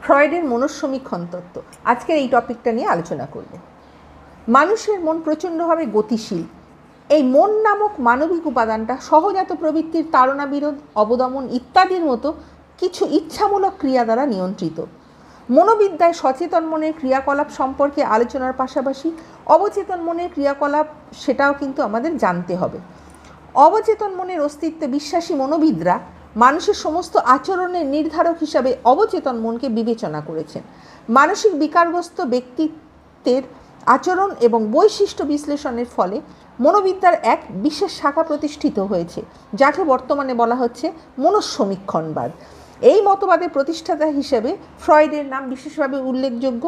ফ্রয়েডের মনঃসমীক্ষণ তত্ত্ব। আজকের এই টপিকটা নিয়ে আলোচনা করব। মানুষের মন প্রচণ্ডভাবে গতিশীল। এই মন নামক মানবিক উপাদানটা সহজাত প্রবৃত্তির তাড়না বিরোধ, অবদমন ইত্যাদির মতো কিছু ইচ্ছামূলক ক্রিয়া দ্বারা নিয়ন্ত্রিত। মনোবিদ্যায় সচেতন মনের ক্রিয়াকলাপ সম্পর্কে আলোচনার পাশাপাশি অবচেতন মনের ক্রিয়াকলাপ সেটাও কিন্তু আমাদের জানতে হবে। অবচেতন মনের অস্তিত্বে বিশ্বাসী মনোবিদরা মানুষের সমস্ত আচরণের নির্ধারক হিসাবে অবচেতন মনকে বিবেচনা করেছেন। মানসিক বিকারগ্রস্ত ব্যক্তিত্বের আচরণ এবং বৈশিষ্ট্য বিশ্লেষণের ফলে মনোবিদ্যার এক বিশেষ শাখা প্রতিষ্ঠিত হয়েছে, যাকে বর্তমানে বলা হচ্ছে মনঃসমীক্ষণবাদ। এই মতবাদের প্রতিষ্ঠাতা হিসেবে ফ্রয়েডের নাম বিশেষভাবে উল্লেখযোগ্য।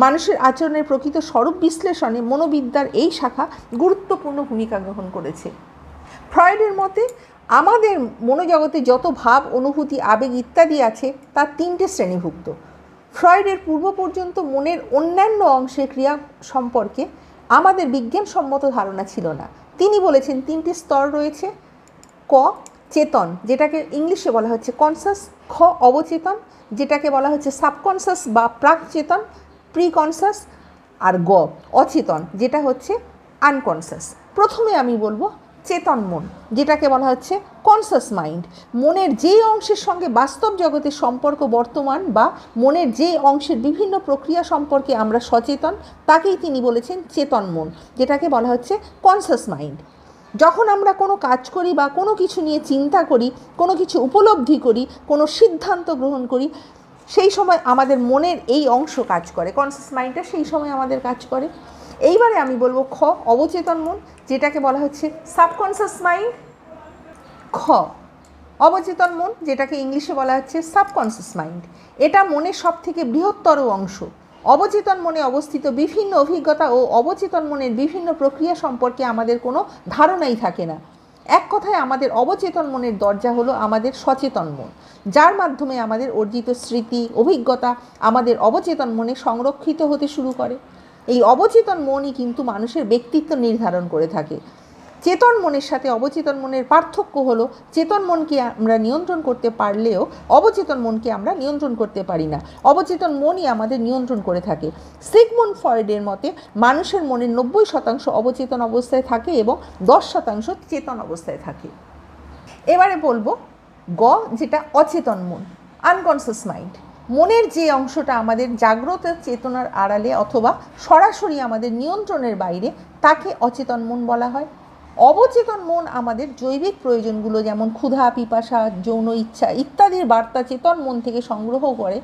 মানুষের আচরণের প্রকৃত স্বরূপ বিশ্লেষণে মনোবিদ্যার এই শাখা গুরুত্বপূর্ণ ভূমিকা গ্রহণ করেছে। ফ্রয়েডের মতে আমাদের মনোজগতে যত ভাব, অনুভূতি, আবেগ ইত্যাদি আছে তার তিনটে শ্রেণীভুক্ত। ফ্রয়েডের পূর্ব পর্যন্ত মনের অন্যান্য অংশের ক্রিয়া সম্পর্কে আমাদের বিজ্ঞানসম্মত ধারণা ছিল না। তিনি বলেছেন তিনটি স্তর রয়েছে: ক চেতন, যেটাকে ইংলিশে বলা হচ্ছে কনসাস; খ অবচেতন, যেটাকে বলা হচ্ছে সাবকনসাস বা প্রাকচেতন প্রিকনসাস; আর গ অচেতন, যেটা হচ্ছে আনকনসাস। প্রথমে আমি বলবো চেতন মন, যেটাকে বলা হচ্ছে কনসাস মাইন্ড। মনের যেই অংশের সঙ্গে বাস্তব জগতের সম্পর্ক বর্তমান বা মনের যে অংশের বিভিন্ন প্রক্রিয়া সম্পর্কে আমরা সচেতন, তাকেই তিনি বলেছেন চেতন মন, যেটাকে বলা হচ্ছে কনসাস মাইন্ড। যখন আমরা কোনো কাজ করি বা কোনো কিছু নিয়ে চিন্তা করি, কোনো কিছু উপলব্ধি করি, কোনো সিদ্ধান্ত গ্রহণ করি, সেই সময় আমাদের মনের এই অংশ কাজ করে, কনসাস মাইন্ডটা সেই সময় আমাদের কাজ করে। এইবারে আমি বলবো খ অবচেতন মন, যেটাকে বলা হচ্ছে সাবকনসাস মাইন্ড। খ অবচেতন মন, যেটাকে ইংলিশে বলা হচ্ছে সাবকনসাস মাইন্ড। এটা মনের সব থেকে বৃহত্তর অংশ। অবচেতন মনে অবস্থিত বিভিন্ন অভিজ্ঞতা ও অবচেতন মনের বিভিন্ন প্রক্রিয়া সম্পর্কে আমাদের কোনো ধারণাই থাকে না। এক কথায় আমাদের অবচেতন মনের দরজা হলো আমাদের সচেতন মন, যার মাধ্যমে আমাদের অর্জিত স্মৃতি, অভিজ্ঞতা আমাদের অবচেতন মনে সংরক্ষিত হতে শুরু করে। এই অবচেতন মনই কিন্তু মানুষের ব্যক্তিত্ব নির্ধারণ করে থাকে। চেতন মনের সাথে অবচেতন মনের পার্থক্য হলো চেতন মনকে আমরা নিয়ন্ত্রণ করতে পারলেও অবচেতন মনকে আমরা নিয়ন্ত্রণ করতে পারি না। অবচেতন মনই আমাদের নিয়ন্ত্রণ করে থাকে। সিগমুন্ড ফ্রয়েডের মতে মানুষের মনের 90% অবচেতন অবস্থায় থাকে এবং 10% চেতন অবস্থায় থাকে। এবারে বলবো গ, যেটা অচেতন মন, আনকনসাস মাইন্ড। মনের যে অংশটা আমাদের জাগ্রত চেতনার আড়ালে অথবা সরাসরি আমাদের নিয়ন্ত্রণের বাইরে, তাকে অচেতন মন বলা হয়। অবচেতন মন আমাদের জৈবিক প্রয়োজনগুলো যেমন ক্ষুধা, পিপাসা, যৌন ইচ্ছা ইত্যাদির বার্তা চেতন মন থেকে সংগ্রহ করে